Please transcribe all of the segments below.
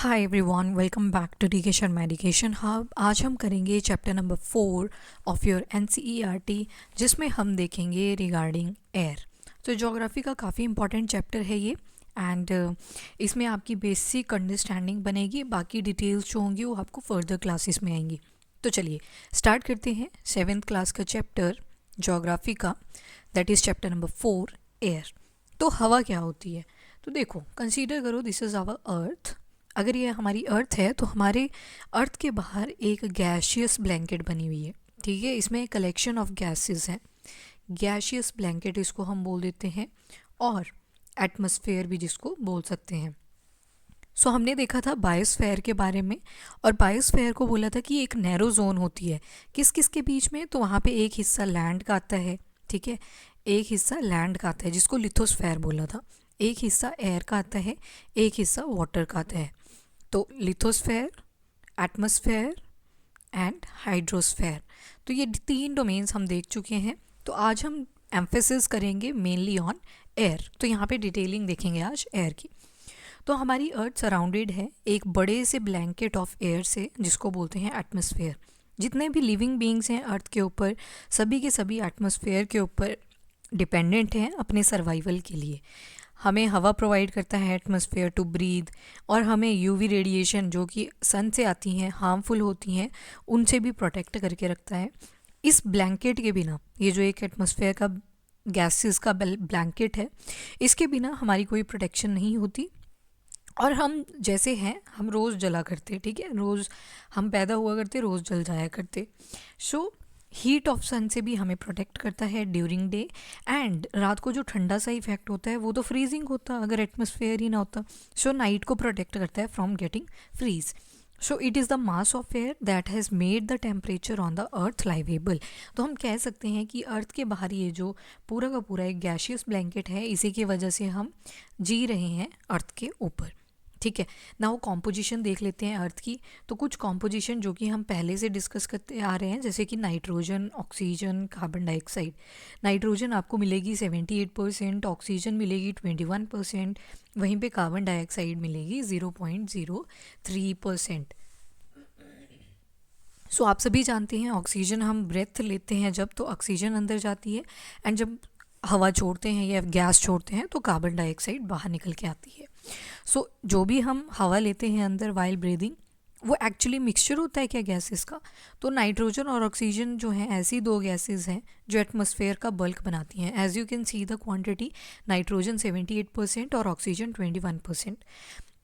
Hi everyone, welcome back to D K Sharma education hub. आज हम करेंगे chapter number 4 of your NCERT, जिसमें हम देखेंगे रिगार्डिंग एयर। तो ज्योग्राफी का काफ़ी इंपॉर्टेंट चैप्टर है ये एंड इसमें आपकी बेसिक अंडरस्टैंडिंग बनेगी। बाकी डिटेल्स जो होंगी वो आपको फर्दर क्लासेस में आएंगी। तो चलिए स्टार्ट करते हैं 7th क्लास का चैप्टर ज्योग्राफी का, that is chapter number 4 air. तो हवा क्या होती है? तो देखो, कंसीडर करो दिस इज़ आवर अर्थ। अगर ये हमारी अर्थ है तो हमारे अर्थ के बाहर एक गैशियस ब्लैंकेट बनी हुई है। ठीक है, इसमें कलेक्शन ऑफ गैसेस हैं। गैशियस ब्लैंकेट इसको हम बोल देते हैं, और एटमॉस्फेयर भी जिसको बोल सकते हैं। सो हमने देखा था बायोस्फेयर के बारे में, और बायोस्फेयर को बोला था कि एक नैरो जोन होती है किस किस के बीच में। तो वहाँ पे एक हिस्सा लैंड का आता है, ठीक है, एक हिस्सा लैंड का आता है जिसको लिथोस्फेयर बोला था, एक हिस्सा एयर का आता है, एक हिस्सा वाटर का आता है। तो लिथोस्फेयर, एटमॉस्फेयर एंड हाइड्रोस्फेयर, तो ये 3 डोमेन्स हम देख चुके हैं। तो आज हम एम्फेसिस करेंगे मेनली ऑन एयर। तो यहाँ पे डिटेलिंग देखेंगे आज एयर की। तो हमारी अर्थ सराउंडेड है एक बड़े से ब्लैंकेट ऑफ एयर से, जिसको बोलते हैं एटमॉस्फेयर। जितने भी लिविंग बीइंग्स हैं अर्थ के ऊपर, सभी के सभी एटमॉस्फेयर के ऊपर डिपेंडेंट हैं अपने सर्वाइवल के लिए। हमें हवा प्रोवाइड करता है एटमॉस्फेयर टू ब्रीथ, और हमें यूवी रेडिएशन जो कि सन से आती हैं, हार्मफुल होती हैं, उनसे भी प्रोटेक्ट करके रखता है। इस ब्लैंकेट के बिना, ये जो एक एटमॉस्फेयर का गैसेस का ब्लैंकेट है, इसके बिना हमारी कोई प्रोटेक्शन नहीं होती। और हम जैसे हैं, हम रोज़ जला करते, ठीक है, रोज़ हम पैदा हुआ करते, रोज़ जल जाया करते। सो हीट ऑफ सन से भी हमें प्रोटेक्ट करता है ड्यूरिंग डे, एंड रात को जो ठंडा सा इफेक्ट होता है वो तो फ्रीजिंग होता अगर एटमॉस्फेयर ही ना होता। सो नाइट को प्रोटेक्ट करता है from getting freeze. So it is the mass of air that has made the temperature on the earth liveable. तो हम कह सकते हैं कि अर्थ के बाहर ये जो पूरा का पूरा एक गैशियस ब्लैंकेट है, इसी की वजह से हम जी रहे हैं अर्थ के ऊपर। ठीक है ना, वो कॉम्पोजिशन देख लेते हैं अर्थ की। तो कुछ कॉम्पोजिशन जो कि हम पहले से डिस्कस करते आ रहे हैं, जैसे कि nitrogen, oxygen, carbon dioxide. Nitrogen आपको मिलेगी 78%, ऑक्सीजन मिलेगी 21%, वहीं पे कार्बन डाइऑक्साइड मिलेगी 0.03%। सो आप सभी जानते हैं ऑक्सीजन हम ब्रेथ लेते हैं जब, तो ऑक्सीजन अंदर जाती है, एंड जब हवा छोड़ते हैं या गैस छोड़ते हैं तो कार्बन डाइऑक्साइड बाहर निकल के आती है। सो जो भी हम हवा लेते हैं अंदर वाइल ब्रीदिंग, वो एक्चुअली मिक्सचर होता है क्या गैसेस का? तो नाइट्रोजन और ऑक्सीजन जो हैं, ऐसी 2 गैसेस हैं जो एटमॉस्फेयर का बल्क बनाती हैं। As you can see the quantity, nitrogen 78% और ऑक्सीजन 21%।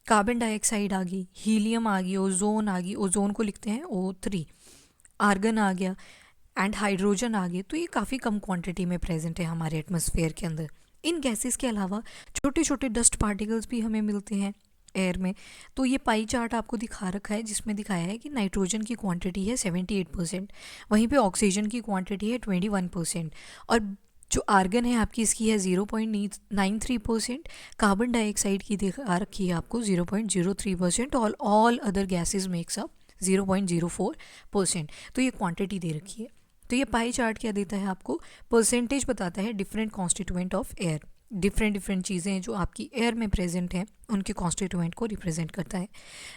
कार्बन डाइऑक्साइड आ गई, हीलियम आ गई, ओजोन आ गई, ओजोन को लिखते हैं O3, आर्गन आ गया, एंड हाइड्रोजन आ गए। तो ये काफ़ी कम क्वांटिटी में प्रेजेंट है हमारे एटमॉस्फेयर के अंदर। इन गैसेस के अलावा छोटे छोटे डस्ट पार्टिकल्स भी हमें मिलते हैं एयर में। तो ये पाई चार्ट आपको दिखा रखा है, जिसमें दिखाया है कि नाइट्रोजन की क्वांटिटी है 78%, वहीं पे ऑक्सीजन की क्वांटिटी है 21%, और जो आर्गन है आपकी, इसकी है 0.93%, कार्बन डाइऑक्साइड की दिखा रखी है आपको 0.03%, और all other gases makes up 0.04%। तो ये क्वांटिटी दे रखी है। तो ये पाई चार्ट क्या देता है आपको? परसेंटेज बताता है different constituent of air. Different चीज़ें जो आपकी एयर में प्रेजेंट हैं, उनके कॉन्स्टिट्यूएंट को रिप्रेजेंट करता है।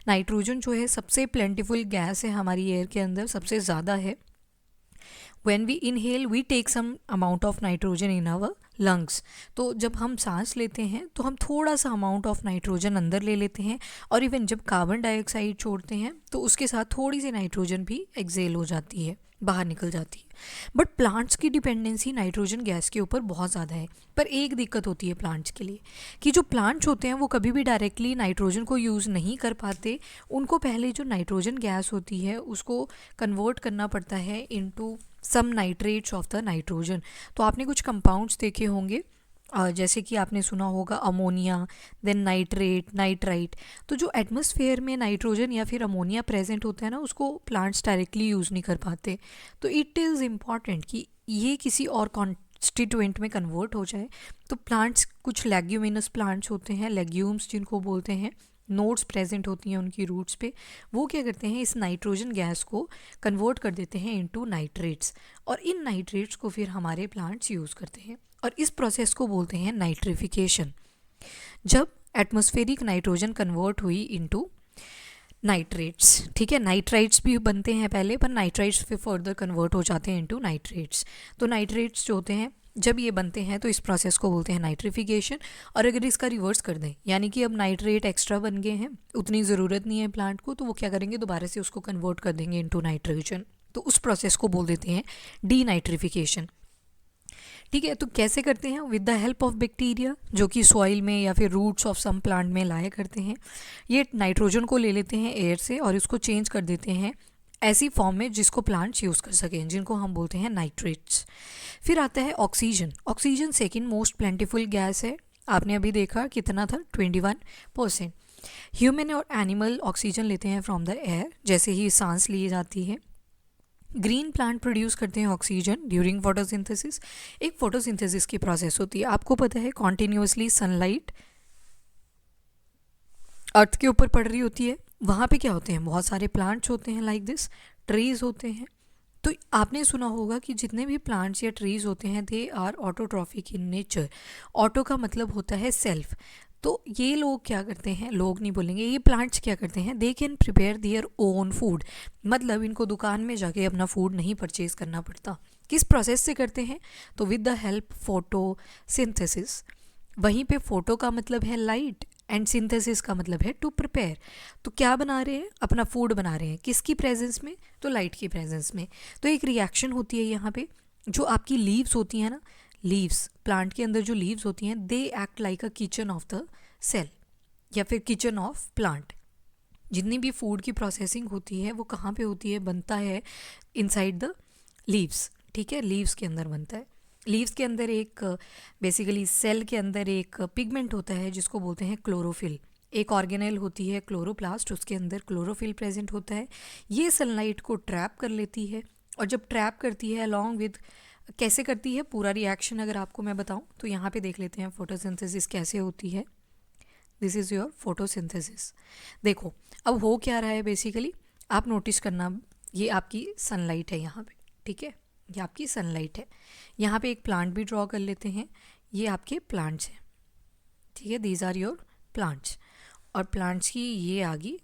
नाइट्रोजन जो है सबसे प्लेंटिफुल गैस है हमारी एयर के अंदर, सबसे ज़्यादा है। When we inhale, we take some amount of nitrogen in our lungs. तो जब हम सांस लेते हैं तो हम थोड़ा सा अमाउंट ऑफ नाइट्रोजन अंदर ले लेते हैं, और इवन जब कार्बन डाइऑक्साइड छोड़ते हैं तो उसके साथ थोड़ी सी नाइट्रोजन भी एक्सेल हो जाती है, बाहर निकल जाती है। बट प्लांट्स की डिपेंडेंसी नाइट्रोजन गैस के ऊपर बहुत ज़्यादा है। पर एक दिक्कत होती है प्लांट्स के लिए, कि जो प्लांट्स होते हैं वो कभी भी डायरेक्टली नाइट्रोजन को यूज़ नहीं कर पाते। उनको पहले जो नाइट्रोजन गैस होती है उसको कन्वर्ट करना पड़ता है into some nitrates of the nitrogen. तो आपने कुछ कंपाउंड्स देखे होंगे, जैसे कि आपने सुना होगा अमोनिया, देन नाइट्रेट, नाइट्राइट। तो जो एटमॉस्फेयर में नाइट्रोजन या फिर अमोनिया प्रेजेंट होता है ना, उसको प्लांट्स डायरेक्टली यूज़ नहीं कर पाते। तो इट इज़ इम्पॉर्टेंट कि ये किसी और कॉन्स्टिट्यूएंट में कन्वर्ट हो जाए। तो प्लांट्स, कुछ लेग्यूमिनस प्लांट्स होते हैं, लेग्यूम्स जिनको बोलते हैं, नोड्स प्रेजेंट होती हैं उनकी रूट्स पे, वो क्या करते हैं, इस नाइट्रोजन गैस को कन्वर्ट कर देते हैं इनटू नाइट्रेट्स, और इन नाइट्रेट्स को फिर हमारे प्लांट्स यूज़ करते हैं, और इस प्रोसेस को बोलते हैं नाइट्रिफिकेशन। जब एटमॉस्फेरिक नाइट्रोजन कन्वर्ट हुई इनटू नाइट्रेट्स, ठीक है। नाइट्राइट्स भी बनते हैं पहले, पर नाइट्राइट्स फिर फर्दर कन्वर्ट हो जाते हैं इनटू नाइट्रेट्स। तो नाइट्रेट्स जो होते हैं जब ये बनते हैं तो इस प्रोसेस को बोलते हैं नाइट्रिफिकेशन। और अगर इसका रिवर्स कर दें, यानी कि अब नाइट्रेट एक्स्ट्रा बन गए हैं, उतनी ज़रूरत नहीं है प्लांट को, तो वो क्या करेंगे, दोबारा से उसको कन्वर्ट कर देंगे इनटू नाइट्रोजन। तो उस प्रोसेस को बोल देते हैं डीनाइट्रिफिकेशन, ठीक है। तो कैसे करते हैं, with the help of bacteria, जो कि सॉइल में या फिर रूट्स ऑफ सम प्लांट में लाया करते हैं। ये नाइट्रोजन को ले लेते हैं एयर से और इसको चेंज कर देते हैं ऐसी फॉर्म में जिसको प्लांट्स यूज़ कर सकें, जिनको हम बोलते हैं नाइट्रेट्स। फिर आता है oxygen. Oxygen second most प्लेंटिफुल gas है। आपने अभी देखा कितना था, 21%। ह्यूमन और एनिमल ऑक्सीजन लेते हैं फ्रॉम द एयर, जैसे ही सांस ली जाती है। ग्रीन प्लांट प्रोड्यूस करते हैं ऑक्सीजन ड्यूरिंग फोटोसिंथेसिस। एक फोटोसिंथेसिस की प्रोसेस होती है, आपको पता है, कॉन्टिन्यूसली सनलाइट अर्थ के ऊपर पड़ रही होती है। वहाँ पे क्या होते हैं, बहुत सारे प्लांट्स होते हैं, लाइक दिस ट्रीज होते हैं। तो आपने सुना होगा कि जितने भी प्लांट्स या ट्रीज होते हैं they are autotrophic in nature. Auto का मतलब होता है सेल्फ। तो ये लोग क्या करते हैं, लोग नहीं बोलेंगे, ये प्लांट्स क्या करते हैं, they can prepare their own food. मतलब इनको दुकान में जाके अपना फूड नहीं परचेज करना पड़ता। किस प्रोसेस से करते हैं, तो विद द हेल्प फोटोसिंथेसिस। वहीं पे फोटो का मतलब है लाइट एंड सिंथेसिस का मतलब है टू प्रिपेयर। तो क्या बना रहे हैं, अपना फूड बना रहे हैं, किसकी प्रेजेंस में, तो लाइट की प्रेजेंस में। तो एक रिएक्शन होती है यहाँ पे, जो आपकी लीव्स होती हैं ना, लीव्स, प्लांट के अंदर जो लीव्स होती हैं, they act like a kitchen of the cell या फिर किचन ऑफ प्लांट। जितनी भी फूड की प्रोसेसिंग होती है वो कहाँ पे होती है, बनता है इनसाइड द लीव्स, ठीक है, लीव्स के अंदर बनता है। लीव्स के अंदर एक बेसिकली सेल के अंदर एक पिगमेंट होता है जिसको बोलते हैं क्लोरोफिल। एक ऑर्गेनेल होती है क्लोरोप्लास्ट, उसके अंदर क्लोरोफिल प्रेजेंट होता है। ये सनलाइट को ट्रैप कर लेती है, और जब ट्रैप करती है अलॉन्ग विद, कैसे करती है, पूरा रिएक्शन अगर आपको मैं बताऊं तो यहाँ पे देख लेते हैं फोटोसिंथेसिस कैसे होती है। This is your photosynthesis. देखो अब हो क्या रहा है, बेसिकली आप नोटिस करना, ये आपकी सनलाइट है यहाँ पे, ठीक है, ये आपकी सनलाइट है। यहाँ पे एक प्लांट भी ड्रॉ कर लेते हैं, ये आपके प्लांट्स हैं, ठीक है, दीज आर योर प्लांट्स। और प्लांट्स की ये आगे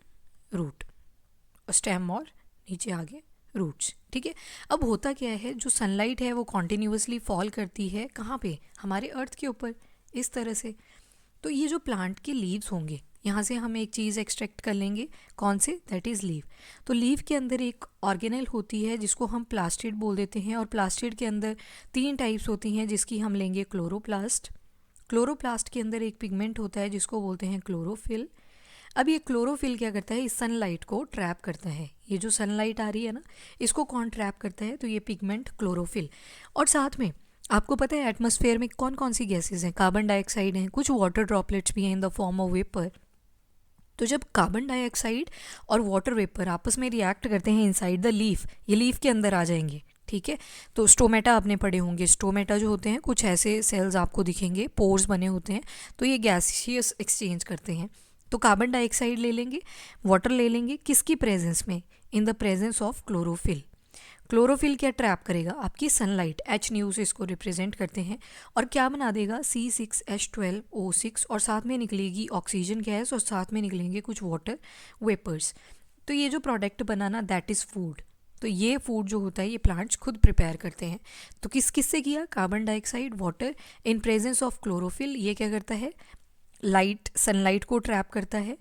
रूट, स्टेम और नीचे आगे रूट्स, ठीक है। अब होता क्या है, जो सनलाइट है वो कॉन्टिन्यूसली फॉल करती है कहाँ पे, हमारे अर्थ के ऊपर, इस तरह से। तो ये जो प्लांट के लीव्स होंगे, यहाँ से हम एक चीज़ एक्सट्रैक्ट कर लेंगे, कौन से, दैट इज़ लीव। तो लीव के अंदर एक ऑर्गेनेल होती है जिसको हम प्लास्टिड बोल देते हैं, और प्लास्टिड के अंदर 3 टाइप्स होती हैं जिसकी हम लेंगे क्लोरोप्लास्ट। क्लोरोप्लास्ट के अंदर एक पिगमेंट होता है जिसको बोलते हैं क्लोरोफिल। अब ये क्लोरोफिल क्या करता है, इस सनलाइट को ट्रैप करता है। ये जो सनलाइट आ रही है ना, इसको कौन ट्रैप करता है, तो ये पिगमेंट क्लोरोफिल। और साथ में आपको पता है एटमॉस्फेयर में कौन कौन सी गैसेज हैं, कार्बन डाइऑक्साइड हैं, कुछ वाटर ड्रॉपलेट्स भी हैं in the form of vapour. तो जब कार्बन डाइऑक्साइड और वाटर वेपर आपस में रिएक्ट करते हैं इनसाइड द लीफ, ये लीफ के अंदर आ जाएंगे, ठीक है। तो स्टोमेटा आपने पढ़े होंगे, स्टोमेटा जो होते हैं कुछ ऐसे सेल्स आपको दिखेंगे, पोर्स बने होते हैं, तो ये गैसियस एक्सचेंज करते हैं। तो कार्बन डाइऑक्साइड ले लेंगे, वाटर ले लेंगे, किसकी प्रेजेंस में, in the presence of chlorophyll. Chlorophyll क्या ट्रैप करेगा, आपकी सनलाइट, एच न्यूज इसको रिप्रेजेंट करते हैं, और क्या बना देगा, C6H12O6, और साथ में निकलेगी ऑक्सीजन गैस, और साथ में निकलेंगे कुछ वाटर वेपर्स। तो ये जो प्रोडक्ट बना ना, दैट इज़ फूड। तो ये फूड जो होता है ये प्लांट्स खुद प्रिपेयर करते हैं। तो किस किस से किया, carbon dioxide, water, in presence of chlorophyll. ये क्या करता है, लाइट, सनलाइट को ट्रैप करता है।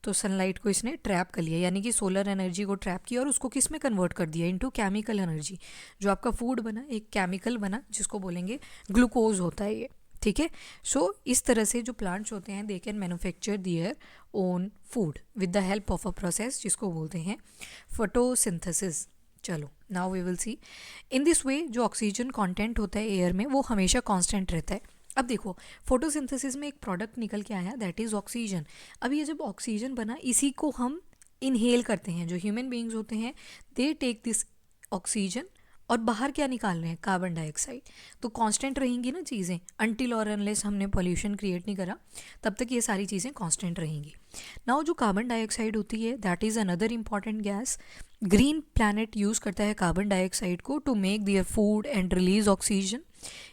तो सनलाइट को इसने ट्रैप कर लिया, यानी कि सोलर एनर्जी को ट्रैप किया और उसको किस में कन्वर्ट कर दिया, इनटू केमिकल एनर्जी। जो आपका फूड बना, एक केमिकल बना जिसको बोलेंगे ग्लूकोज होता है ये, ठीक है। सो इस तरह से जो प्लांट्स होते हैं they can manufacture their own food with the help of a process जिसको बोलते हैं फोटोसिंथेसिस। चलो now we will see, in this way जो ऑक्सीजन कंटेंट होता है एयर में वो हमेशा कांस्टेंट रहता है। अब देखो फोटोसिंथेसिस में एक प्रोडक्ट निकल के आया, दैट इज़ ऑक्सीजन। अब ये जब ऑक्सीजन बना, इसी को हम इनहेल करते हैं। जो ह्यूमन बीइंग्स होते हैं दे टेक दिस ऑक्सीजन, और बाहर क्या निकाल रहे हैं, कार्बन डाइऑक्साइड। तो कांस्टेंट रहेंगी ना चीज़ें, अनटिल और अनलेस हमने पॉल्यूशन क्रिएट नहीं करा, तब तक ये सारी चीज़ें कांस्टेंट रहेंगी। नाउ जो कार्बन डाइऑक्साइड होती है that is another important gas. Green planet use करता है कार्बन डाइऑक्साइड को to make their food and release oxygen.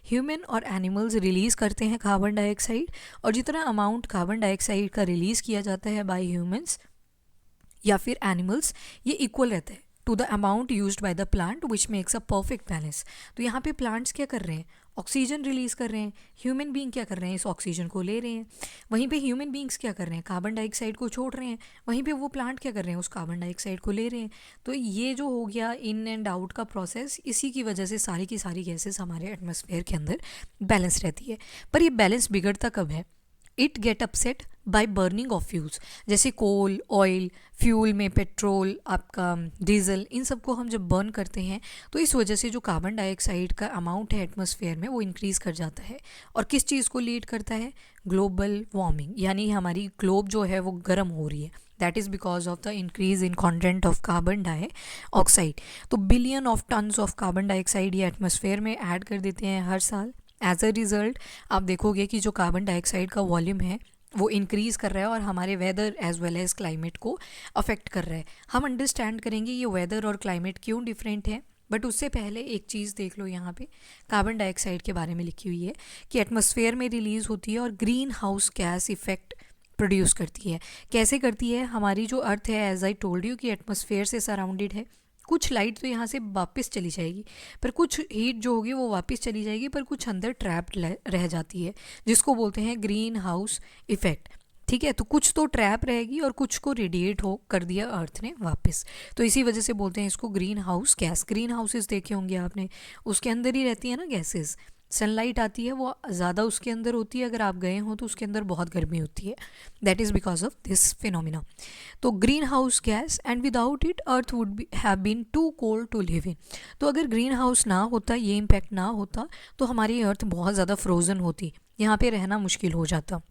Human और एनिमल्स रिलीज़ करते हैं कार्बन डाइऑक्साइड, और जितना अमाउंट कार्बन डाइऑक्साइड का रिलीज़ किया जाता है बाय ह्यूमंस, या फिर एनिमल्स, ये इक्वल रहता है to the amount used by the plant which makes a perfect balance. तो यहाँ पे प्लांट्स क्या कर रहे हैं, ऑक्सीजन रिलीज कर रहे हैं, ह्यूमन बीइंग क्या कर रहे हैं, इस ऑक्सीजन को ले रहे हैं। वहीं पे ह्यूमन बीइंग्स क्या कर रहे हैं, कार्बन डाइऑक्साइड को छोड़ रहे हैं। वहीं पे वो प्लांट क्या कर रहे हैं, उस कार्बन डाइऑक्साइड को ले रहे हैं। तो ये जो हो गया इन एंड आउट का प्रोसेस, इसी की वजह से सारी की सारी गैसेस हमारे एटमॉस्फेयर के अंदर बैलेंस रहती है। पर ये बैलेंस बिगड़ता कब है, it get upset by burning of fuels, जैसे कोल, ऑयल, फ्यूल में पेट्रोल, आपका डीजल, इन सबको हम जब बर्न करते हैं तो इस वजह से जो कार्बन डाइऑक्साइड का अमाउंट है एटमॉस्फेयर में वो इंक्रीज़ कर जाता है। और किस चीज़ को लीड करता है, ग्लोबल वार्मिंग, यानी हमारी ग्लोब जो है वो गर्म हो रही है। That is because of the increase in content of carbon dioxide. तो billion of tons of carbon dioxide ये एटमॉस्फेयर में ऐड कर देते हैं हर साल। एज अ रिज़ल्ट आप देखोगे कि जो कार्बन डाइऑक्साइड का वॉल्यूम है वो इंक्रीज़ कर रहा है और हमारे weather as well as climate को अफेक्ट कर रहा है। हम अंडरस्टैंड करेंगे ये वेदर और क्लाइमेट क्यों डिफरेंट है, बट उससे पहले एक चीज़ देख लो, यहाँ पे कार्बन डाइऑक्साइड के बारे में लिखी हुई है कि एटमॉस्फेयर में रिलीज़ होती है और green house gas effect produce करती है। कैसे करती है, हमारी जो अर्थ है, एज आई टोल्ड यू, कि एटमॉस्फेयर से सराउंडेड है। कुछ लाइट तो यहाँ से वापस चली जाएगी, पर कुछ हीट जो होगी वो वापस चली जाएगी, पर कुछ अंदर ट्रैप्ड रह जाती है, जिसको बोलते हैं ग्रीन हाउस इफेक्ट। ठीक है, तो कुछ तो ट्रैप रहेगी और कुछ को रेडिएट हो कर दिया अर्थ ने वापस। तो इसी वजह से बोलते हैं इसको green house gas. Green houses देखे होंगे आपने, उसके अंदर ही रहती है ना गैसेस। सनलाइट आती है वो ज़्यादा उसके अंदर होती है, अगर आप गए हो तो उसके अंदर बहुत गर्मी होती है। That is because of this phenomena. तो green house gas, and without it earth would have been too cold to live in. तो अगर ग्रीन हाउस ना होता, ये इम्पैक्ट ना होता, तो हमारी अर्थ बहुत ज़्यादा फ्रोज़न होती, यहाँ पे रहना मुश्किल हो जाता।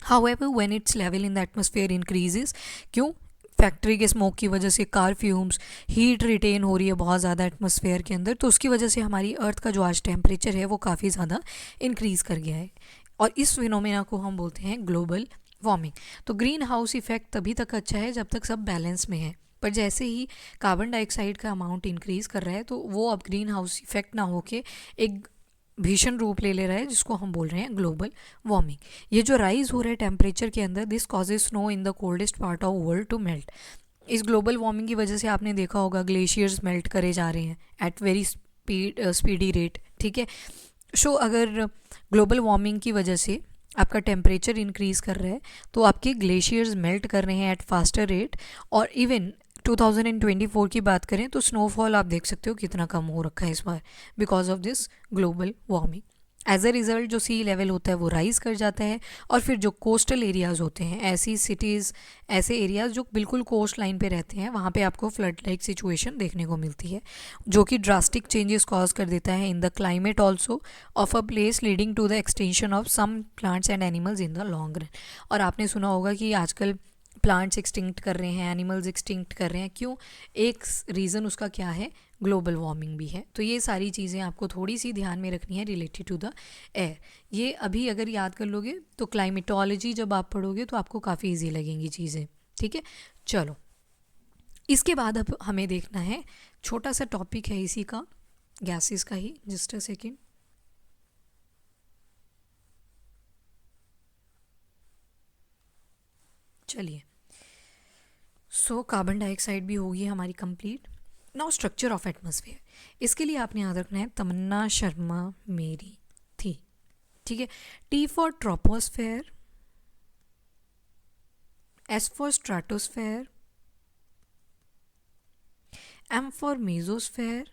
However, when its level in the atmosphere increases, क्यों, फैक्ट्री के स्मोक की वजह से, कार फ्यूम्स, हीट रिटेन हो रही है बहुत ज़्यादा एटमॉस्फेयर के अंदर, तो उसकी वजह से हमारी अर्थ का जो आज टेम्परेचर है वो काफ़ी ज़्यादा इंक्रीज़ कर गया है। और इस फिनोमेना को हम बोलते हैं ग्लोबल वार्मिंग। तो ग्रीन हाउस इफेक्ट तभी तक अच्छा है जब तक सब बैलेंस में है, पर जैसे ही कार्बन डाइऑक्साइड का अमाउंट इंक्रीज़ कर रहा है तो वो अब ग्रीन हाउस इफेक्ट ना होके एक भीषण रूप ले रहा है, जिसको हम बोल रहे हैं ग्लोबल वार्मिंग। ये जो राइज हो रहा है टेम्परेचर के अंदर, this causes snow in the coldest part of world to melt. इस ग्लोबल वार्मिंग की वजह से आपने देखा होगा ग्लेशियर्स मेल्ट करे जा रहे हैं एट वेरी स्पीडी रेट। ठीक है, सो अगर ग्लोबल वार्मिंग की वजह से आपका टेम्परेचर इंक्रीज़ कर रहा है तो आपके ग्लेशियर्स मेल्ट कर रहे हैं एट फास्टर रेट। और इवन 2024 की बात करें तो स्नोफॉल आप देख सकते हो कितना कम हो रखा है इस बार, because of this global warming. As a result जो सी लेवल होता है वो राइज़ कर जाता है, और फिर जो कोस्टल एरियाज़ होते हैं, ऐसी सिटीज़, ऐसे एरियाज़ जो बिल्कुल कोस्ट लाइन पे रहते हैं, वहाँ पे आपको फ्लड लाइक सिचुएशन देखने को मिलती है, जो कि ड्रास्टिक चेंजेस कॉज कर देता है in the climate also of a place, leading to the extension of some plants and animals in the long run. और आपने सुना होगा कि आजकल प्लांट्स एक्सटिंक्ट कर रहे हैं, एनिमल्स एक्सटिंक्ट कर रहे हैं, क्यों, एक रीज़न उसका क्या है, ग्लोबल वार्मिंग भी है। तो ये सारी चीज़ें आपको थोड़ी सी ध्यान में रखनी है रिलेटेड टू द एयर। ये अभी अगर याद कर लोगे तो क्लाइमेटोलॉजी जब आप पढ़ोगे तो आपको काफ़ी ईजी लगेंगी चीज़ें। ठीक है, चलो इसके बाद अब हमें देखना है, छोटा सा टॉपिक है इसी का, गैसेस का ही, जस्ट अ सेकेंड। चलिए, सो कार्बन डाइऑक्साइड भी होगी हमारी complete. Now structure of atmosphere, इसके लिए आपने याद रखना है तमन्ना शर्मा मेरी थी। ठीक है, T for troposphere, S for stratosphere, M for mesosphere,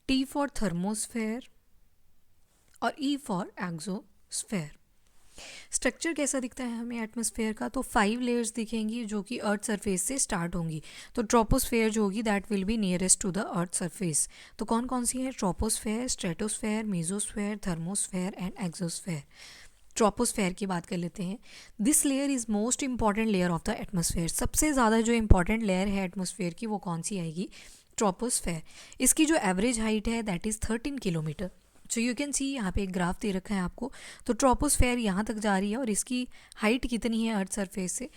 T for thermosphere और ई फॉर एक्सोस्फेयर। स्ट्रक्चर कैसा दिखता है हमें एटमॉस्फेयर का, तो 5 लेयर्स दिखेंगी जो कि अर्थ सरफेस से स्टार्ट होंगी। तो ट्रोपोस्फेयर जो होगी that will be nearest to the earth surface. तो कौन कौन सी है, troposphere, stratosphere, mesosphere, thermosphere and exosphere. Troposphere की बात कर लेते हैं। This layer is most important layer of the atmosphere. सबसे ज़्यादा जो इंपॉर्टेंट लेयर है एटमॉस्फेयर की वो कौन सी आएगी, ट्रोपोस्फेयर। इसकी जो एवरेज हाइट है that is 13 kilometre. So you can सी, यहाँ पे एक ग्राफ दे रखा है आपको, तो ट्रोपोस्फेयर यहाँ तक जा रही है और इसकी हाइट कितनी है अर्थ सरफेस से,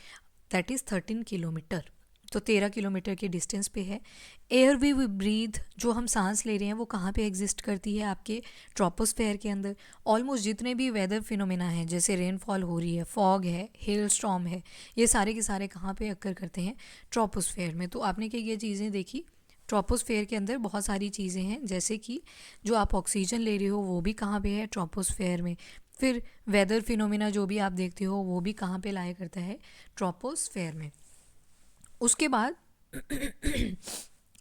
दैट इज़ 13 किलोमीटर। तो 13 किलोमीटर के डिस्टेंस पे है। एयर वी ब्रीथ, जो हम सांस ले रहे हैं, वो कहाँ पे एग्जिस्ट करती है? आपके ट्रोपोस्फेयर के अंदर। ऑलमोस्ट जितने भी वेदर फिनोमेना हैं, जैसे रेनफॉल हो रही है, फॉग है, हेल स्टॉर्म है, ये सारे के सारे कहाँ पे अक्कर करते हैं? ट्रोपोस्फेयर में। तो आपने क्या ये चीज़ें देखी? ट्रोपोस्फेयर के अंदर बहुत सारी चीज़ें हैं, जैसे कि जो आप ऑक्सीजन ले रहे हो वो भी कहाँ पे है? ट्रोपोस्फेयर में। फिर वेदर फिनोमेना जो भी आप देखते हो वो भी कहाँ पे लाया करता है? ट्रोपोस्फेयर में। उसके बाद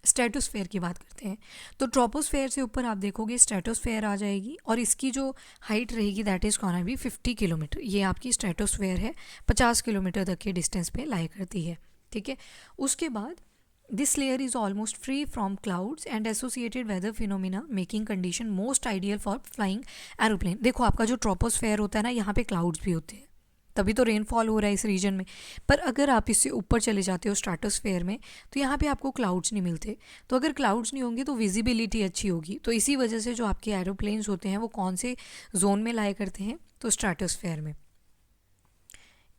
स्ट्रेटोस्फेयर की बात करते हैं। तो ट्रोपोस्फेयर से ऊपर आप देखोगे स्ट्रेटोस्फेयर आ जाएगी, और इसकी जो हाइट रहेगी that is can be 50 kilometre. ये आपकी स्ट्रेटोस्फेयर है, 50 किलोमीटर तक के डिस्टेंस पे लाई करती है। ठीक है। उसके बाद this layer is almost free from clouds and associated weather phenomena, making condition most ideal for flying aeroplane. देखो आपका जो ट्रोपोस्फेयर होता है ना, यहाँ पे क्लाउड्स भी होते हैं, तभी तो रेनफॉल हो रहा है इस रीजन में। पर अगर आप इससे ऊपर चले जाते हो स्ट्रेटोस्फेयर में, तो यहाँ पे आपको क्लाउड्स नहीं मिलते। तो अगर क्लाउड्स नहीं होंगे तो विजिबिलिटी अच्छी होगी। तो इसी वजह से जो आपके एरोप्लेन्स होते हैं वो कौन से जोन में लाया करते हैं? तो स्ट्रेटोस्फेयर में।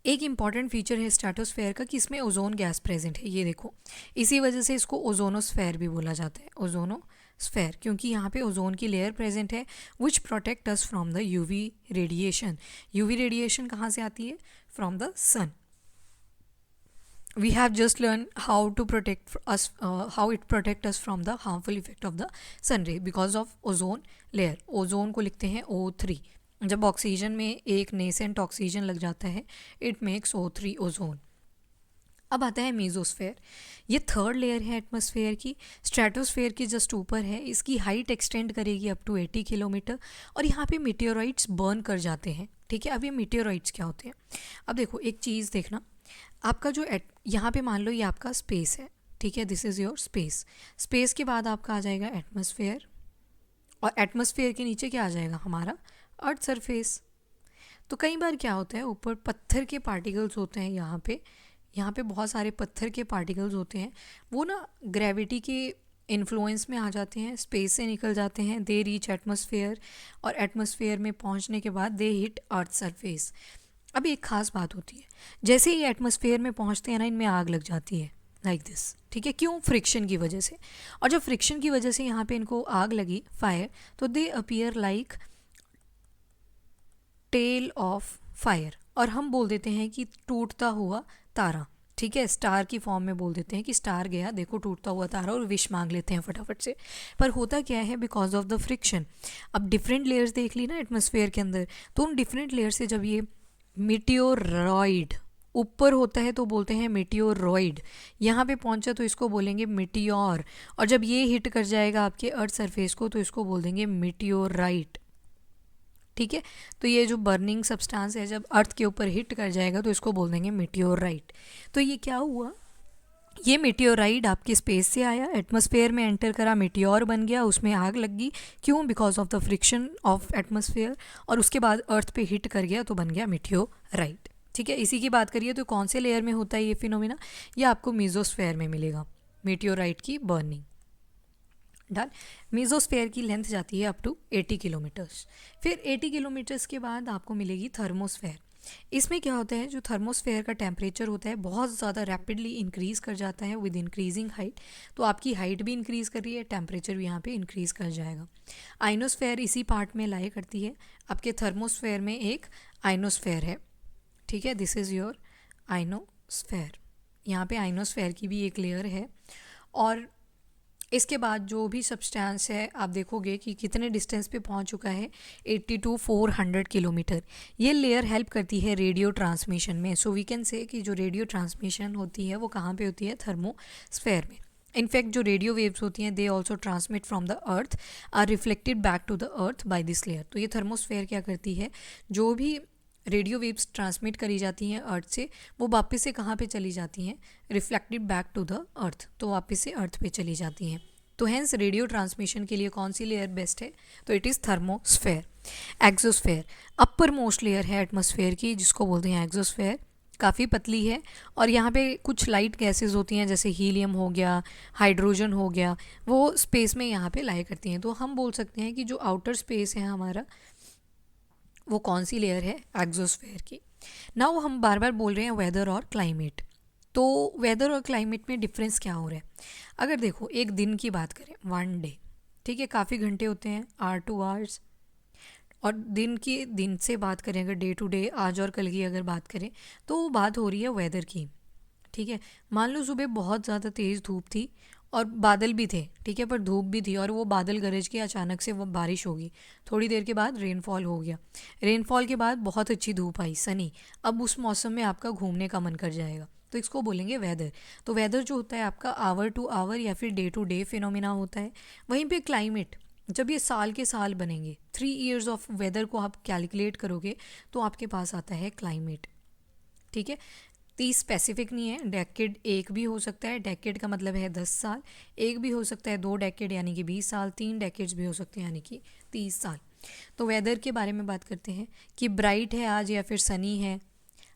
एक इम्पॉर्टेंट फीचर है स्ट्रेटोस्फेयर का कि इसमें ओजोन गैस प्रेजेंट है। ये देखो, इसी वजह से इसको ओजोनोस्फेयर भी बोला जाता है, ओजोनोस्फेयर, क्योंकि यहाँ पे ओजोन की लेयर प्रेजेंट है which protect us from the UV radiation. UV radiation कहाँ से आती है? From the sun. We have just learned how to protect us, how it protect us from the harmful effect of the sun ray because of ozone layer. Ozone को लिखते हैं O3। जब oxygen में एक नेसेंट ऑक्सीजन लग जाता है, it makes O3 ozone. अब आता है मीजोस्फेयर। ये थर्ड लेयर है एटमॉस्फेयर की, स्ट्रेटोस्फेयर के जस्ट ऊपर है। इसकी हाइट एक्सटेंड करेगी अप टू 80 किलोमीटर, और यहाँ पे मीटेओराइट्स बर्न कर जाते हैं। ठीक है। अब ये मीटेओराइट्स क्या होते हैं? अब देखो एक चीज़ देखना, आपका जो यहाँ पे मान लो ये आपका स्पेस है। ठीक है, this is your space. Space के बाद आपका आ जाएगा एटमॉस्फेयर, और एटमॉस्फेयर के नीचे क्या आ जाएगा? हमारा अर्थ सरफेस। तो कई बार क्या होता है, ऊपर पत्थर के पार्टिकल्स होते हैं, यहाँ पे बहुत सारे पत्थर के पार्टिकल्स होते हैं, वो ना ग्रेविटी के इन्फ्लुएंस में आ जाते हैं, स्पेस से निकल जाते हैं, दे रीच एटमॉस्फेयर, और एटमॉस्फेयर में पहुँचने के बाद दे हिट अर्थ सरफेस। अब एक खास बात होती है, जैसे ही एटमॉस्फेयर में पहुंचते हैं ना, इनमें आग लग जाती है लाइक दिस। ठीक है। क्यों? फ्रिक्शन की वजह से। और जब फ्रिक्शन की वजह से यहाँ पे इनको आग लगी, फायर, तो they appear like tail of fire, और हम बोल देते हैं कि टूटता हुआ तारा। ठीक है, स्टार की फॉर्म में बोल देते हैं कि स्टार गया, देखो टूटता हुआ तारा, और विश मांग लेते हैं फटाफट से। पर होता क्या है? Because of the friction. अब डिफरेंट लेयर्स देख ली ना एटमॉस्फेयर के अंदर, तो उन डिफरेंट लेयर से जब ये मीटियोरॉइड ऊपर होता है तो बोलते हैं मीटियोरॉइड, यहाँ पे पहुँचा तो इसको बोलेंगे मीटियोर, और जब ये हिट कर जाएगा आपके अर्थ सरफेस को तो इसको बोल देंगे मीटियोराइट। ठीक है। तो ये जो बर्निंग सब्सटेंस है जब अर्थ के ऊपर हिट कर जाएगा तो इसको बोल देंगे मीटियोराइट। तो ये क्या हुआ? ये मीटियोराइड आपके स्पेस से आया, एटमॉस्फेयर में एंटर करा, मीटियोर बन गया, उसमें आग लग गई। क्यों? Because of the friction of atmosphere, और उसके बाद अर्थ पे हिट कर गया तो बन गया मीटियोराइड। ठीक है। इसी की बात करिए तो कौन से लेयर में होता है ये फिनोमिना? ये आपको मीजोस्फेयर में मिलेगा, मीटियोराइट की बर्निंग। डन। मीजोस्फेयर की लेंथ जाती है अप टू 80 किलोमीटर्स। फिर 80 किलोमीटर्स के बाद आपको मिलेगी थर्मोस्फेयर। इसमें क्या होता है, जो थर्मोस्फेयर का टेम्परेचर होता है बहुत ज़्यादा रैपिडली इंक्रीज़ कर जाता है विद इंक्रीजिंग हाइट। तो आपकी हाइट भी इंक्रीज़ कर रही है, टेम्परेचर भी यहाँ पे इंक्रीज़ कर जाएगा। आइनोस्फेयर इसी पार्ट में लाई करती है। आपके थर्मोस्फेयर में एक आइनोस्फेयर है। ठीक है, दिस इज़ योर आइनोस्फेयर। यहाँ पे आइनोस्फेयर की भी एक लेयर है। और इसके बाद जो भी सब्सटेंस है आप देखोगे कि कितने डिस्टेंस पे पहुंच चुका है, 80 टू 400 किलोमीटर। ये लेयर हेल्प करती है रेडियो ट्रांसमिशन में। सो वी कैन से कि जो रेडियो ट्रांसमिशन होती है वो कहाँ पे होती है? थर्मोस्फेयर में। इनफैक्ट जो रेडियो वेव्स होती हैं they also transmit from the earth are reflected back to the earth by this layer. तो ये थर्मोस्फेयर क्या करती है, जो भी रेडियो वेव्स ट्रांसमिट करी जाती हैं अर्थ से, वो वापस से कहाँ पे चली जाती हैं? Reflected back to the earth, तो वापस से अर्थ पे चली जाती हैं। तो हैंस रेडियो ट्रांसमिशन के लिए कौन सी लेयर बेस्ट है? तो it is thermosphere. Exosphere upper most layer है एटमॉस्फेयर की, जिसको बोलते हैं एक्सोस्फेयर। काफ़ी पतली है, और यहाँ पे कुछ लाइट गैसेस होती हैं जैसे हीलियम हो गया, हाइड्रोजन हो गया, वो स्पेस में यहाँ पे लाई करती हैं। तो हम बोल सकते हैं कि जो आउटर स्पेस है हमारा, वो कौन सी लेयर है? एक्सोस्फेयर की। नाउ हम बार बार बोल रहे हैं वेदर और क्लाइमेट, तो वेदर और क्लाइमेट में डिफरेंस क्या हो रहा है? अगर देखो एक दिन की बात करें, वन डे, ठीक है, काफ़ी घंटे होते हैं, आवर टू आवर्स। और दिन से बात करें, अगर डे टू डे, आज और कल की अगर बात करें, तो वो बात हो रही है वेदर की। ठीक है, मान लो सुबह बहुत ज़्यादा तेज़ धूप थी और बादल भी थे, ठीक है, पर धूप भी थी, और वो बादल गरज के अचानक से वो बारिश होगी, थोड़ी देर के बाद रेनफॉल हो गया, रेनफॉल के बाद बहुत अच्छी धूप आई, सनी। अब उस मौसम में आपका घूमने का मन कर जाएगा, तो इसको बोलेंगे वेदर। तो वेदर जो होता है आपका आवर टू आवर या फिर डे टू डे फिनोमिना होता है। वहीं पे क्लाइमेट, जब ये साल के साल बनेंगे, 3 years ऑफ वेदर को आप कैलकुलेट करोगे तो आपके पास आता है क्लाइमेट। ठीक है, 30 स्पेसिफिक नहीं है, डेकेड एक भी हो सकता है, डेकेड का मतलब है 10 साल, एक भी हो सकता है 2 डेकेड यानी कि 20 साल, 3 डेकेड्स भी हो सकते हैं यानी कि 30 साल। तो वेदर के बारे में बात करते हैं कि ब्राइट है आज या फिर सनी है।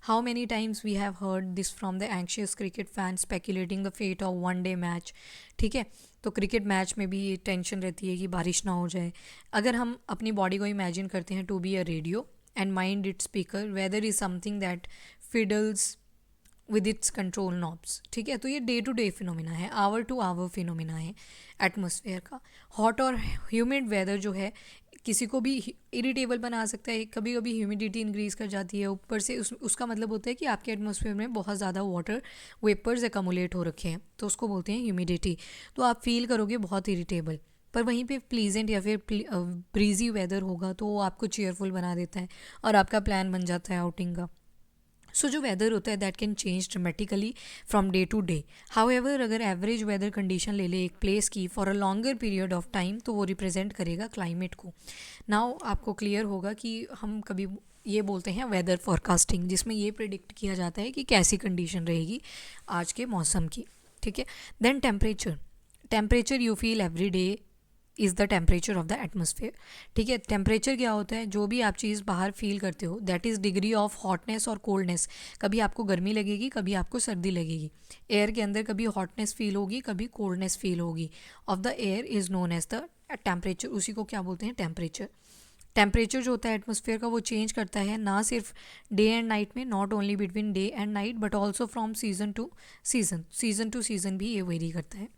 How many times we have heard this from the anxious cricket fan speculating the fate of one day match. ठीक है, तो क्रिकेट मैच में भी ये टेंशन रहती है कि बारिश ना हो जाए। अगर हम अपनी बॉडी को इमेजिन करते हैं to be a radio and mind it speaker, weather is something that fiddles with its control knobs. ठीक है, तो ये डे टू डे फिनोमिना है, आवर टू आवर फिनोमिना है एटमॉस्फेयर का। हॉट और ह्यूमिड वेदर जो है किसी को भी इरिटेबल बना सकता है, कभी कभी ह्यूमिडिटी इंक्रीज़ कर जाती है, ऊपर से उसका मतलब होता है कि आपके एटमॉस्फेयर में बहुत ज़्यादा वाटर वेपर्स एकमुलेट हो रखे हैं, तो उसको बोलते हैं ह्यूमिडिटी। तो आप फील करोगे बहुत इरिटेबल। पर वहीं पे प्लीजेंट या फिर ब्रीजी वेदर होगा तो वो आपको चेयरफुल बना देता है और आपका प्लान बन जाता है आउटिंग का। सो जो वेदर होता है that can change dramatically from day to day. However अगर एवरेज वेदर कंडीशन ले ले एक प्लेस की for a longer period of time, तो वो रिप्रेजेंट करेगा क्लाइमेट को। नाउ आपको क्लियर होगा कि हम कभी ये बोलते हैं वेदर फॉरकास्टिंग, जिसमें ये प्रिडिक्ट किया जाता है कि कैसी कंडीशन रहेगी आज के मौसम की। ठीक है, then temperature. Temperature you feel every day is the temperature of the atmosphere. ठीक है, टेम्परेचर क्या होता है? जो भी आप चीज़ बाहर फील करते हो that is degree of hotness और कोल्डनेस। कभी आपको गर्मी लगेगी, कभी आपको सर्दी लगेगी। एयर के अंदर कभी हॉटनेस फील होगी, कभी कोल्डनेस फील होगी of the air is known as the temperature. उसी को क्या बोलते हैं? टेम्परेचर। टेम्परेचर जो होता है एटमोसफेयर का वो चेंज करता है ना सिर्फ डे एंड नाइट में, not only between day and night but also from season two season. Season two season भी ये वेरी करता है,